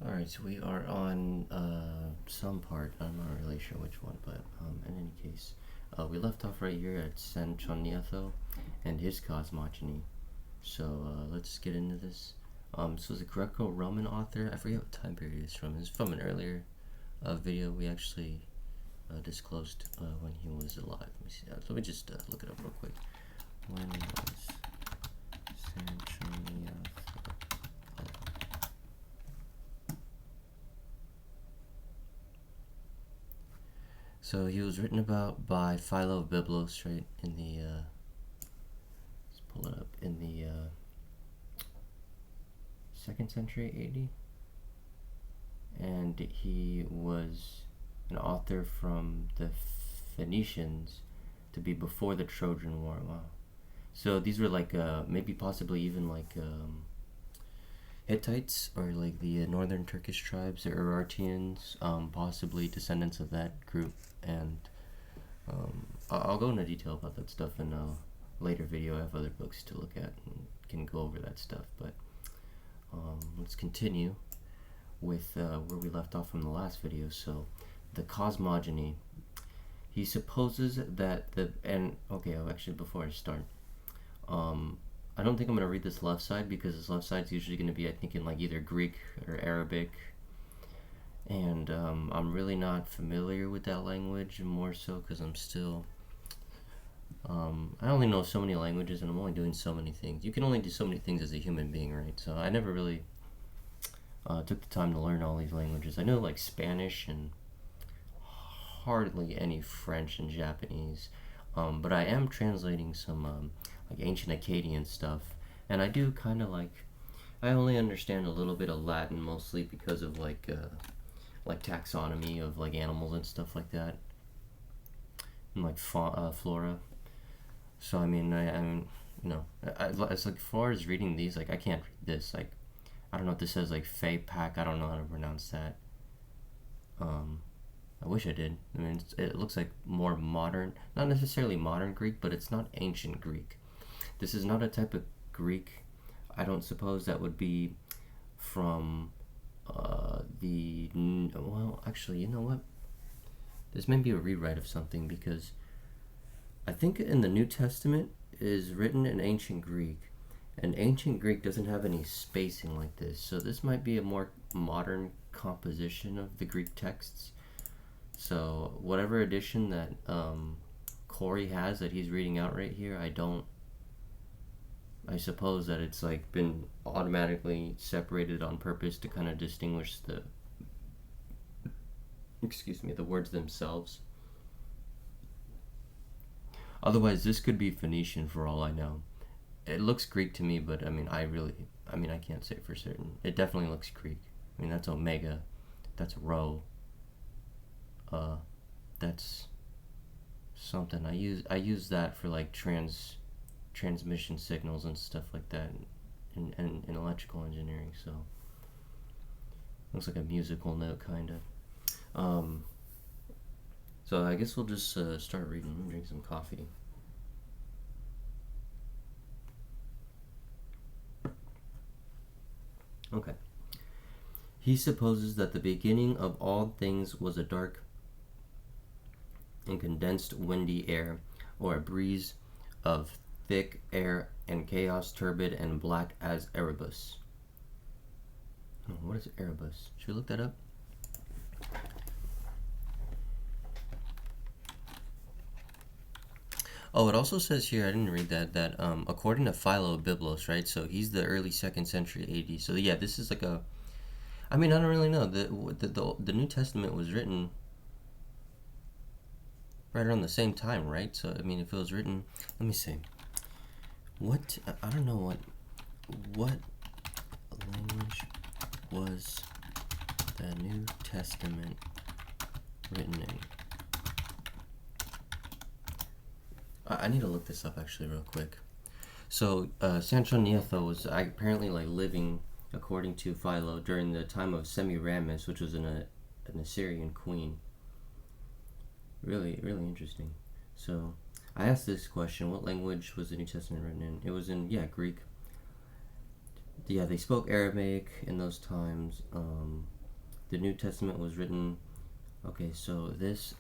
Alright, so we are on some part, I'm not really sure which one, but in any case, we left off right here at Sanchoniatho and his cosmogony. So let's get into this. So it's a Greco-Roman author. I forget what time period it's from. It's from an earlier video we actually disclosed when he was alive. Let me see. Let me just look it up real quick. When was Sanchoniatho? So he was written about by Philo of Byblos, right, in the, let's pull it up, in the 2nd century AD. And he was an author from the Phoenicians to be before the Trojan War. Wow. So these were like, maybe possibly even like Hittites, or like the northern Turkish tribes, or Urartians, possibly descendants of that group. And I'll go into detail about that stuff in a later video. I have other books to look at and can go over that stuff, but let's continue with where we left off from the last video. So the cosmogony, he supposes that actually before I start, I don't think I'm going to read this left side, because this left side is usually going to be, I think, in like either Greek or Arabic, and I'm really not familiar with that language, more so because I'm still, I only know so many languages and I'm only doing so many things. You can only do so many things as a human being, right? So I never really took the time to learn all these languages. I know like Spanish and hardly any French and Japanese, but I am translating some like ancient Akkadian stuff, and I do kind of like, I only understand a little bit of Latin, mostly because of like taxonomy of like animals and stuff like that, and like flora. So I mean, I'm as like far as reading these, like I can't read this. Like I don't know if this says like Fey Pack. I don't know how to pronounce that. I wish I did. I mean, it looks like more modern, not necessarily modern Greek, but it's not ancient Greek. This is not a type of Greek, I don't suppose, that would be from well, actually, you know what? This may be a rewrite of something, because I think in the New Testament is written in ancient Greek, and ancient Greek doesn't have any spacing like this, so this might be a more modern composition of the Greek texts. So whatever edition that Cory has that he's reading out right here, I suppose that it's like been automatically separated on purpose to kind of distinguish the words themselves. Otherwise, this could be Phoenician for all I know. It looks Greek to me, but I can't say for certain. It definitely looks Greek. I mean, that's Omega, that's Rho, that's something. I use that for like transmission signals and stuff like that in electrical engineering. So looks like a musical note, kind of. So I guess we'll just start reading and drink some coffee. Okay. He supposes that the beginning of all things was a dark and condensed windy air, or a breeze of thick air, and chaos turbid and black as Erebus. Oh, what is Erebus? Should we look that up? Oh, it also says here, I didn't read that according to Philo of Byblos, right? So he's the early 2nd century AD. So yeah, this is like a, I mean, I don't really know. The New Testament was written right around the same time, right? So I mean, if it was written, let me see. I don't know what language was the New Testament written in? I need to look this up actually real quick. So Sanchoniatho was apparently like living, according to Philo, during the time of Semiramis, which was an Assyrian queen. Really, really interesting. So I asked this question: what language was the New Testament written in? It was in Greek. yeah, they spoke Aramaic in those times. The New Testament was written. Okay, so this.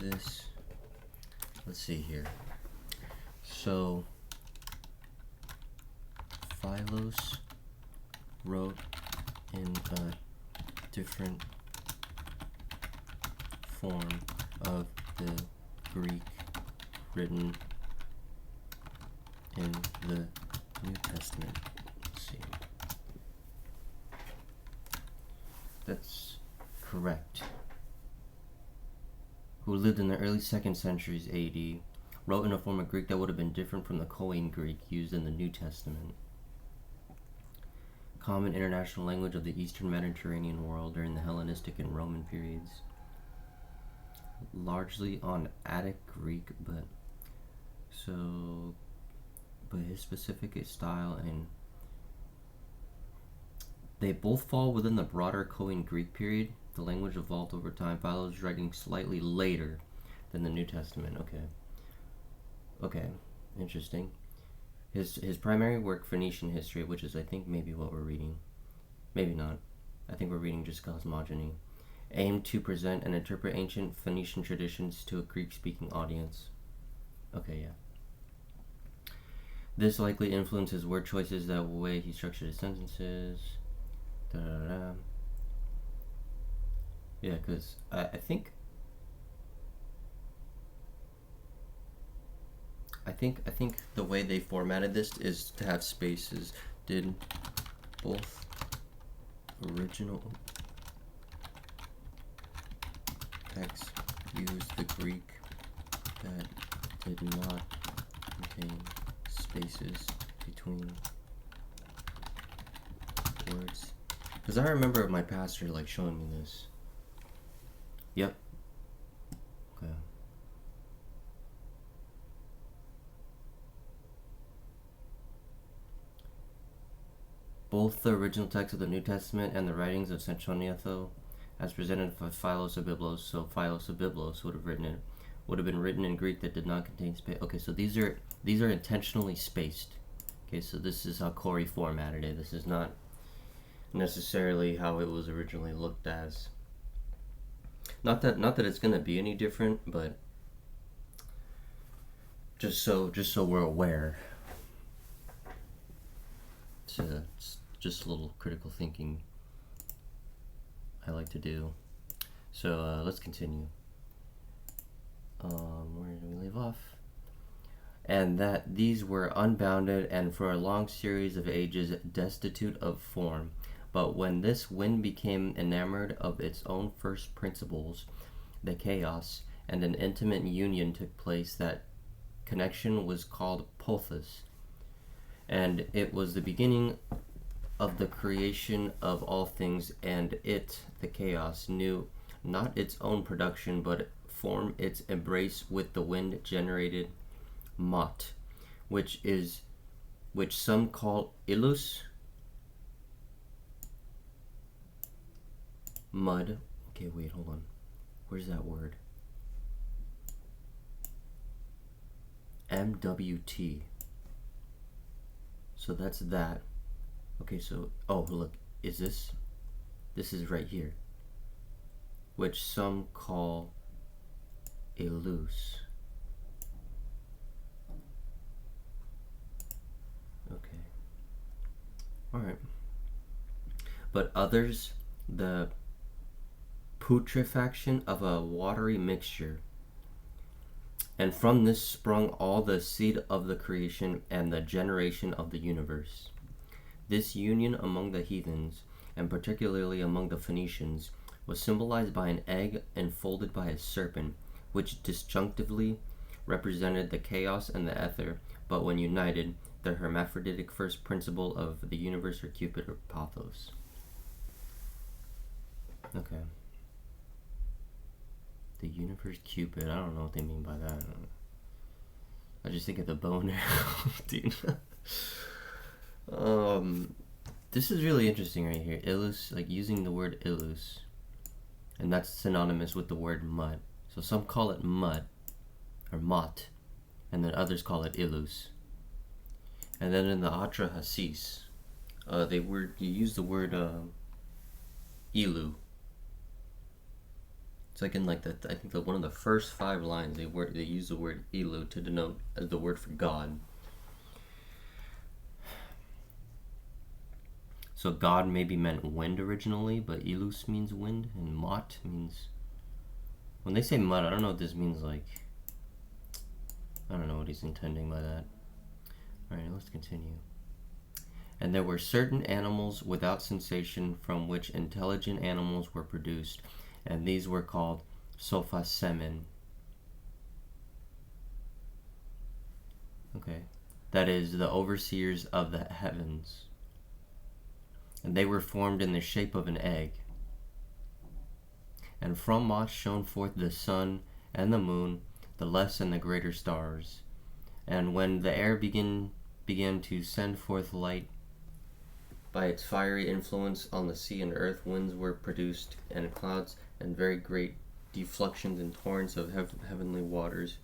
Let's see here. So Philos wrote in a different form of the Greek written in the New Testament. Let's see. That's correct. Who lived in the early 2nd centuries AD, wrote in a form of Greek that would have been different from the Koine Greek used in the New Testament. Common international language of the Eastern Mediterranean world during the Hellenistic and Roman periods. Largely on Attic Greek, but his specific style, and they both fall within the broader Koine Greek period. The language evolved over time. Philo's writing slightly later than the New Testament. Okay, interesting. His primary work, Phoenician history, which is I think maybe what we're reading, maybe not. I think we're reading just cosmogony, aimed to present and interpret ancient Phoenician traditions to a Greek-speaking audience. Okay, yeah. This likely influenced his word choices, the way he structured his sentences. Yeah, because I think the way they formatted this is to have spaces. Did both original texts use the Greek that did not contain spaces between words? Because I remember my pastor like showing me this. Yep. Okay. Both the original text of the New Testament and the writings of Sanchoniathon, as presented by Philos of Byblos, so Philos of Byblos would have been written in Greek that did not contain space. Okay, so these are intentionally spaced. Okay, so this is how Cory formatted it. This is not necessarily how it was originally looked as. Not that it's gonna be any different, but just so we're aware. It's just a little critical thinking I like to do. So let's continue. Where did we leave off? And that these were unbounded and for a long series of ages destitute of form. But when this wind became enamored of its own first principles, the chaos, and an intimate union took place, that connection was called pothos. And it was the beginning of the creation of all things, and it, the chaos, knew not its own production, but formed its embrace with the wind generated mot, which some call illus, mud. Okay, wait, hold on. Where's that word? MWT. So that's that. Okay, so, oh, look, is this? This is right here. Which some call illus. Okay. Alright. But others, the putrefaction of a watery mixture. And from this sprung all the seed of the creation and the generation of the universe. This union among the heathens, and particularly among the Phoenicians, was symbolized by an egg enfolded by a serpent, which disjunctively represented the chaos and the ether, but when united, the hermaphroditic first principle of the universe, or Cupid, or Pathos. Okay. The universe, Cupid. I don't know what they mean by that. I just think of the boner. Dude. This is really interesting right here. Illus, like using the word illus, and that's synonymous with the word mud. So some call it mud or mot, and then others call it illus. And then in the Atra Hasis, you use the word ilu. It's like in like I think one of the first 5 lines they use the word ilu to denote as the word for God. So God maybe meant wind originally, but ilus means wind, and mot means. When they say mud, I don't know what this means. Like, I don't know what he's intending by that. All right, let's continue. And there were certain animals without sensation from which intelligent animals were produced, and these were called sophasemen. Okay, that is, the overseers of the heavens. And they were formed in the shape of an egg. And from Mot shone forth the sun and the moon, the less and the greater stars. And when the air began to send forth light by its fiery influence on the sea and earth, winds were produced, and clouds, and very great defluxions and torrents of heavenly waters.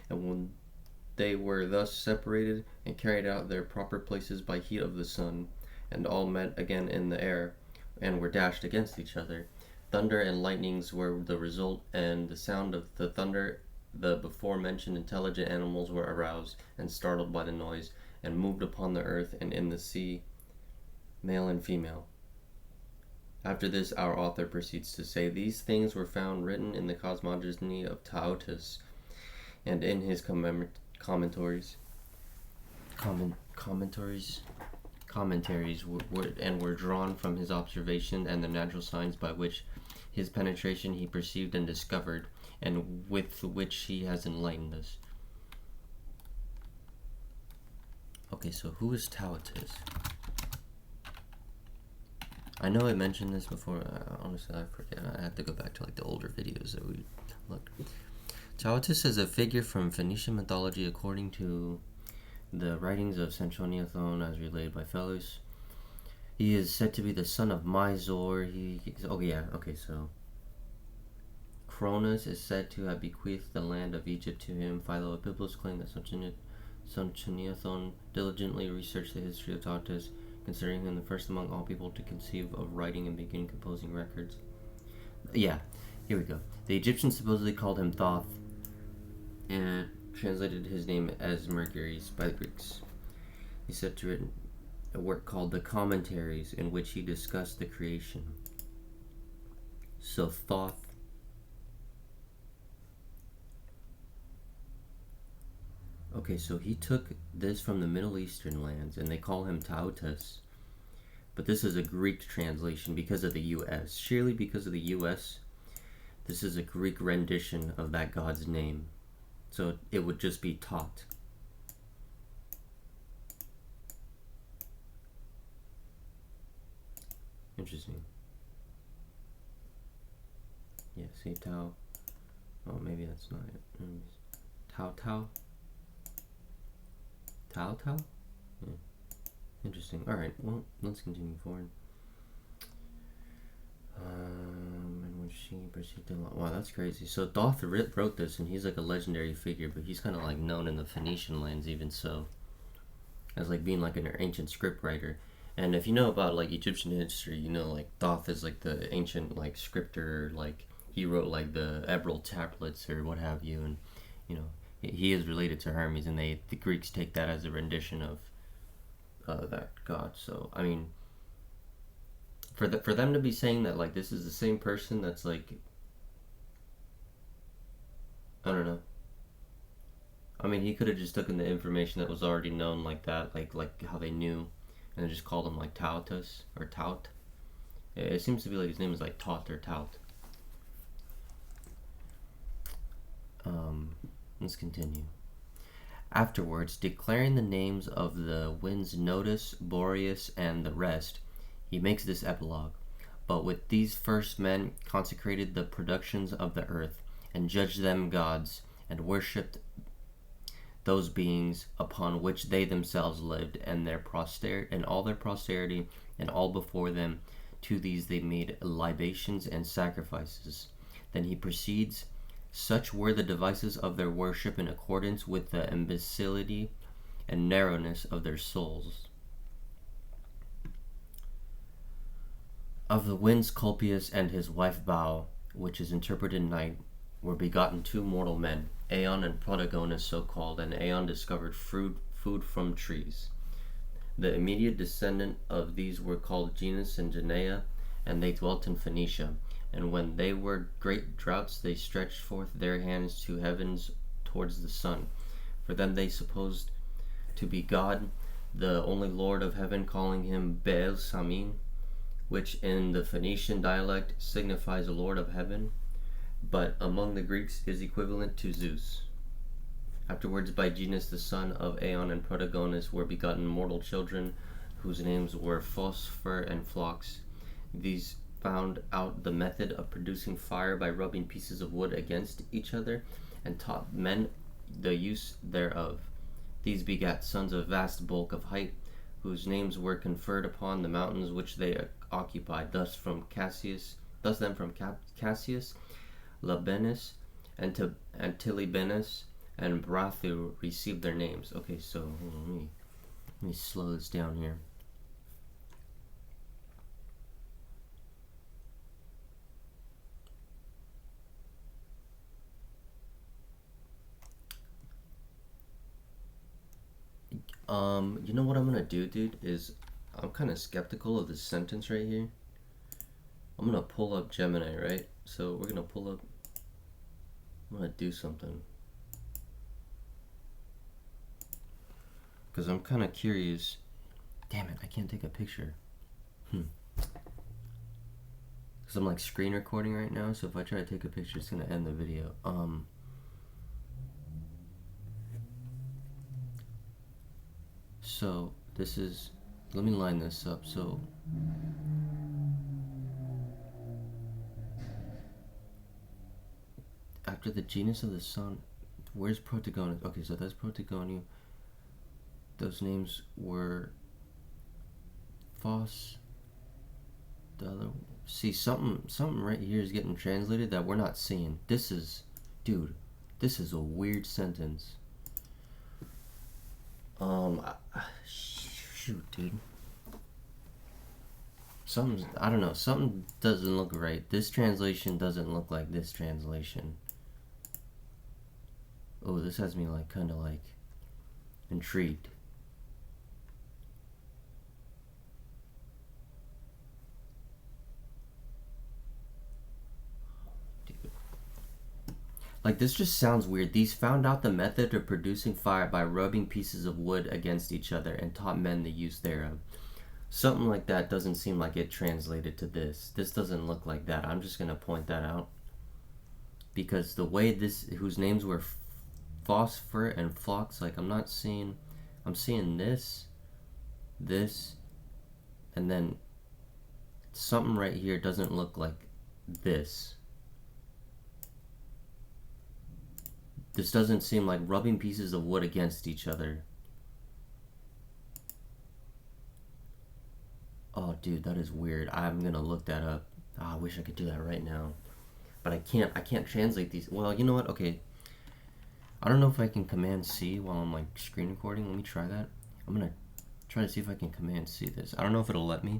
And when they were thus separated and carried out their proper places by heat of the sun, and all met again in the air, and were dashed against each other, thunder and lightnings were the result, and the sound of the thunder, the before mentioned intelligent animals were aroused and startled by the noise, and moved upon the earth and in the sea, male and female. After this, our author proceeds to say, these things were found written in the cosmogony of Taotus, and in his commentaries were drawn from his observation and the natural signs by which his penetration he perceived and discovered, and with which he has enlightened us. Okay, so who is Taotus? I know I mentioned this before. Honestly, I forget. I have to go back to like the older videos that we looked. Taotus is a figure from Phoenician mythology according to the writings of Sanchoniathon as relayed by Phallus. He is said to be the son of Mysore. So Cronus is said to have bequeathed the land of Egypt to him. Philo-Biblos claim that Sanchoniathon diligently researched the history of Taotus, considering him the first among all people to conceive of writing and begin composing records. Yeah, here we go. The Egyptians supposedly called him Thoth, and translated his name as Mercury's by the Greeks. He's said to written a work called the Commentaries, in which he discussed the creation. So Thoth. Okay, so he took this from the Middle Eastern lands, and they call him Taotus. But this is a Greek translation because of the U.S. Surely because of the U.S., this is a Greek rendition of that god's name. So it would just be Tot. Interesting. Yeah, see Tao. Oh, maybe that's not it. Tao. Tao? Yeah. Interesting. Alright, well, let's continue forward. In which she perceived a lot. Wow, that's crazy. So Thoth wrote this, and he's like a legendary figure, but he's kind of like known in the Phoenician lands, even so, as like being like an ancient script writer. And if you know about like Egyptian history, you know like Thoth is like the ancient like scripter, like he wrote like the Emerald tablets or what have you, and you know he is related to Hermes, and the Greeks take that as a rendition of that god. So I mean, for them to be saying that like this is the same person, that's like, I don't know. I mean, he could have just taken the information that was already known like that, like how they knew, and just called him like Taotus or Tout. It seems to be like his name is like Tot or Tout. Let's continue. Afterwards, declaring the names of the winds Notus, Boreas, and the rest, he makes this epilogue. But with these first men consecrated the productions of the earth, and judged them gods, and worshipped those beings upon which they themselves lived, and their and all their posterity, and all before them. To these they made libations and sacrifices. Then he proceeds. Such were the devices of their worship in accordance with the imbecility and narrowness of their souls. Of the winds Colpius and his wife Bao, which is interpreted night, were begotten two mortal men, Aeon and Protagonus so called, and Aeon discovered food from trees. The immediate descendant of these were called Genus and Genea, and they dwelt in Phoenicia. And when they were great droughts, they stretched forth their hands to heavens towards the sun. For them they supposed to be God, the only Lord of heaven, calling him Beel Samin, which in the Phoenician dialect signifies Lord of heaven, but among the Greeks is equivalent to Zeus. Afterwards, by Genus, the son of Aeon and Protagonus, were begotten mortal children, whose names were Phosphor and Phlox. These found out the method of producing fire by rubbing pieces of wood against each other, and taught men the use thereof. These begat sons of vast bulk of height, whose names were conferred upon the mountains which they occupied. Thus from Cassius, Labenus, and Antilebenus, and Brathu received their names. Okay, so hold on, let me slow this down here. You know what I'm gonna do, dude, is I'm kind of skeptical of this sentence right here. I'm gonna pull up Gemini, right? So we're gonna pull up, I'm gonna do something, because I'm kind of curious. Damn it, I can't take a picture. Because I'm like screen recording right now, so if I try to take a picture, it's gonna end the video. So this is, let me line this up. So after the genus of the sun, where's Protagonus? Okay, so that's Protagonia. Those names were Phos. The other, see, something right here is getting translated that we're not seeing. This is, dude, this is a weird sentence. Shoot, dude. I don't know, something doesn't look right. This translation doesn't look like this translation. Oh, this has me like kind of like intrigued. Like, this just sounds weird. These found out the method of producing fire by rubbing pieces of wood against each other and taught men the use thereof. Something like that doesn't seem like it translated to this. This doesn't look like that. I'm just going to point that out. Because the way this, whose names were Phosphor and Phlox, like, I'm seeing this, and then something right here doesn't look like this. This doesn't seem like rubbing pieces of wood against each other. Oh, dude, that is weird. I'm gonna look that up. Oh, I wish I could do that right now. But I can't translate these. Well, you know what? Okay. I don't know if I can Command C while I'm like screen recording. Let me try that. I'm gonna try to see if I can Command C this. I don't know if it'll let me.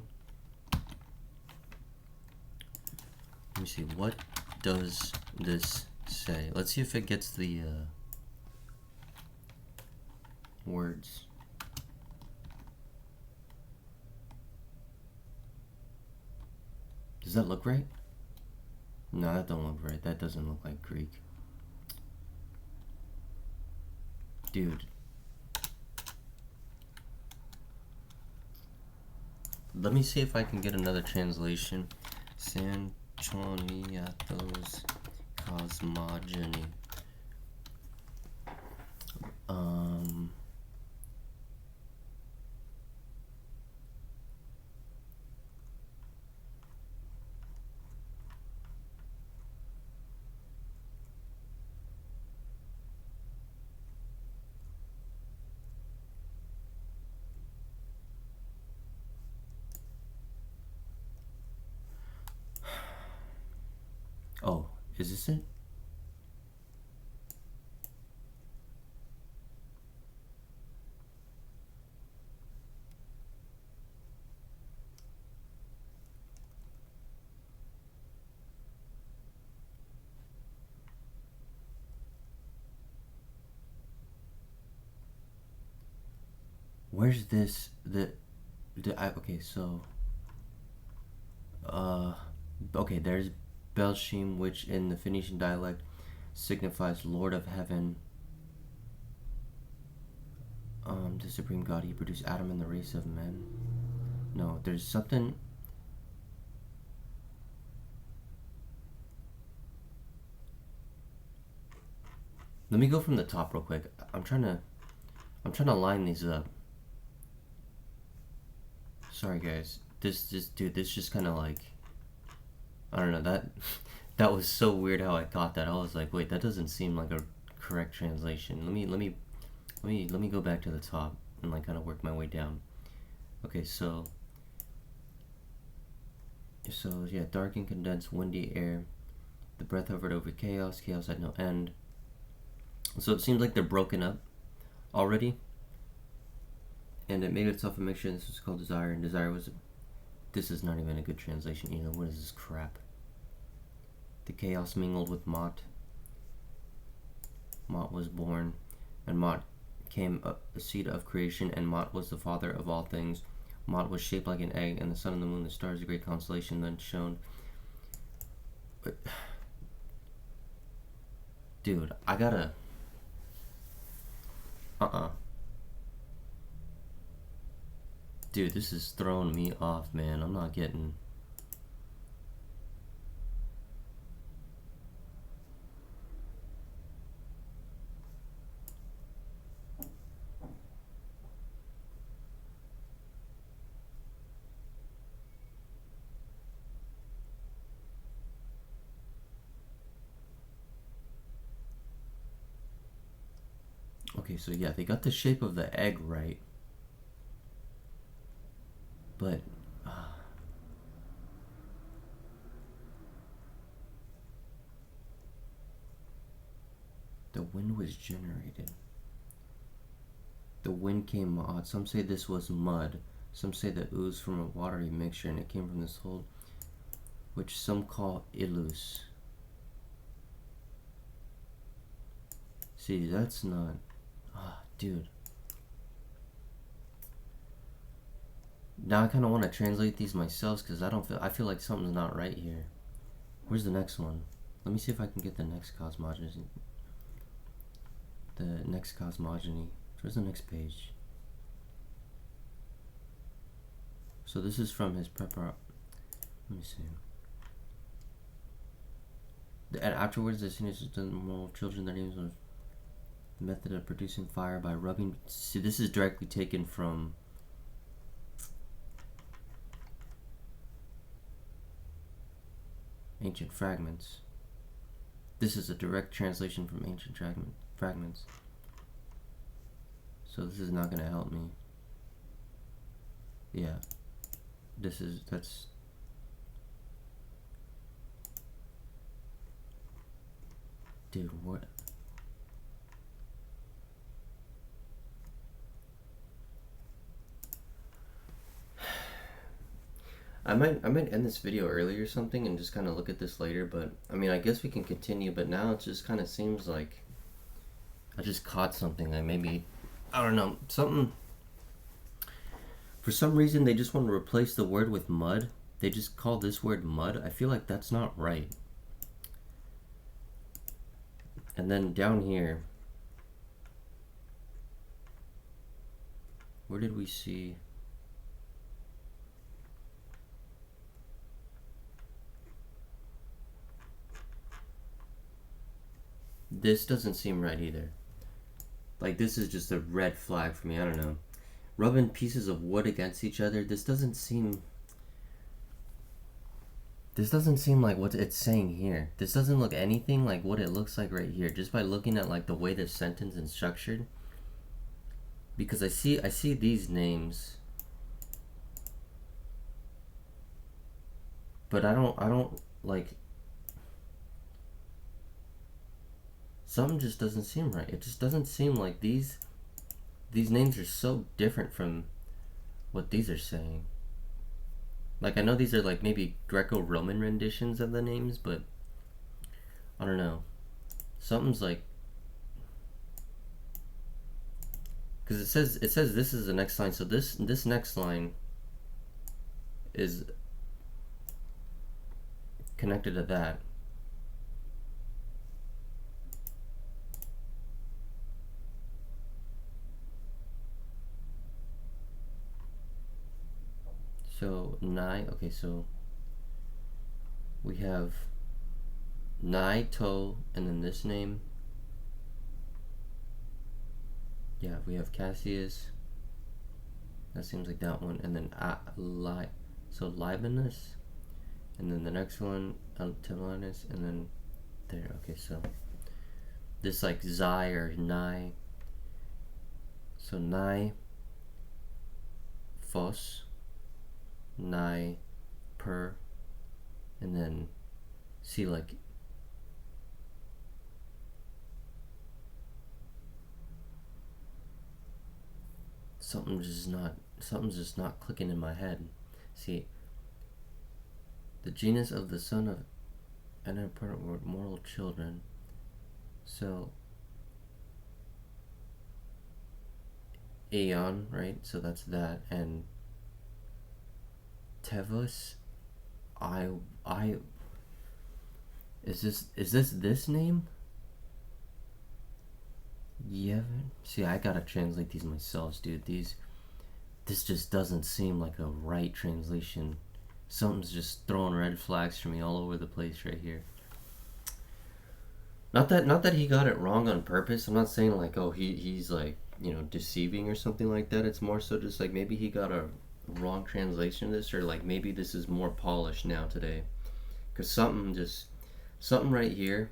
Let me see. What does this say? Let's see if it gets the words. Does that look right? No, that don't look right. That doesn't look like Greek. Dude. Let me see if I can get another translation. Sanchoniathos cosmogony. Oh, is this it? where's this? Okay, so okay, there's Belshim, which in the Phoenician dialect signifies Lord of Heaven. The supreme God, he produced Adam and the race of men. No, there's something. Let me go from the top real quick. I'm trying to line these up. Sorry guys. This just kind of like, I don't know, that was so weird how I thought that. I was like, wait, that doesn't seem like a correct translation. Let me go back to the top and like kind of work my way down. Okay, so yeah, dark and condensed windy air. The breath hovered over chaos. Chaos had no end. So it seems like they're broken up already. And it made itself a mixture, and this was called desire, and desire was... This is not even a good translation either. What is this crap? The chaos mingled with Mot. Mot was born, and Mot came a seed of creation, and Mot was the father of all things. Mot was shaped like an egg, and the sun and the moon, the stars, the great constellation, then shone. But... Dude, I gotta... Dude, this is throwing me off, man. I'm not getting... Okay, so yeah, they got the shape of the egg right. But the wind was generated. The wind came odd. Some say this was mud. Some say that oozed from a watery mixture, and it came from this hole, which some call Ilus. See, that's not... dude. Now I kind of want to translate these myself because I feel like something's not right here. Where's the next one? Let me see if I can get the next cosmogony. The next cosmogony. Where's the next page? So this is from his prepar. Let me see. And afterwards, the seniors the children, their names were the method of producing fire by rubbing. See, this is directly taken from ancient fragments. This is a direct translation from ancient fragments. So this is not going to help me. Yeah. That's... Dude, what? I might end this video early or something and just kind of look at this later, but I mean, I guess we can continue, but now it just kind of seems like I just caught something. Like maybe, I don't know, something. For some reason, they just want to replace the word with mud. They just call this word mud. I feel like that's not right. And then down here, where did we see? This doesn't seem right either. Like, this is just a red flag for me. I don't know. Rubbing pieces of wood against each other. This doesn't seem like what it's saying here. This doesn't look anything like what it looks like right here. Just by looking at like the way this sentence is structured. Because I see these names. But I don't like... Something just doesn't seem right. It just doesn't seem like these names are so different from what these are saying. Like, I know these are like maybe Greco-Roman renditions of the names, but I don't know. Something's like... because it says this is the next line, so this next line is connected to that. So nai, okay, so we have nai to, and then this name. Yeah, we have Cassius. That seems like that one, and then so Libanus, and then the next one Tibelinus, and then there. Okay, so this like Zai or Nai. So Nai Phos, Nai Per, and then see like something's just not clicking in my head. See, the genus of the son of an mortal children. So Aeon, right? So that's that, and Tevos. Is this name? Yeah. See, I gotta translate these myself, dude. This just doesn't seem like a right translation. Something's just throwing red flags for me all over the place right here. Not that he got it wrong on purpose. I'm not saying like, oh, he's like, deceiving or something like that. It's more so just like maybe he got a wrong translation of this, or like maybe this is more polished now today, because something right here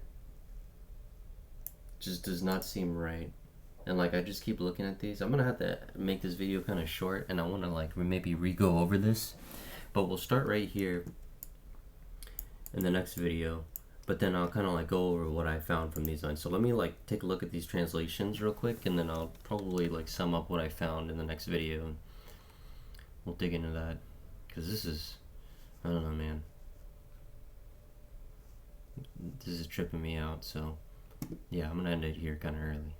just does not seem right. And like I just keep looking at these. I'm gonna have to make this video kind of short, and I want to like maybe re-go over this, but we'll start right here in the next video. But then I'll kind of like go over what I found from these lines. So let me like take a look at these translations real quick, and then I'll probably like sum up what I found in the next video, and we'll dig into that, because this is, I don't know, man, this is tripping me out. So yeah, I'm gonna end it here kind of early.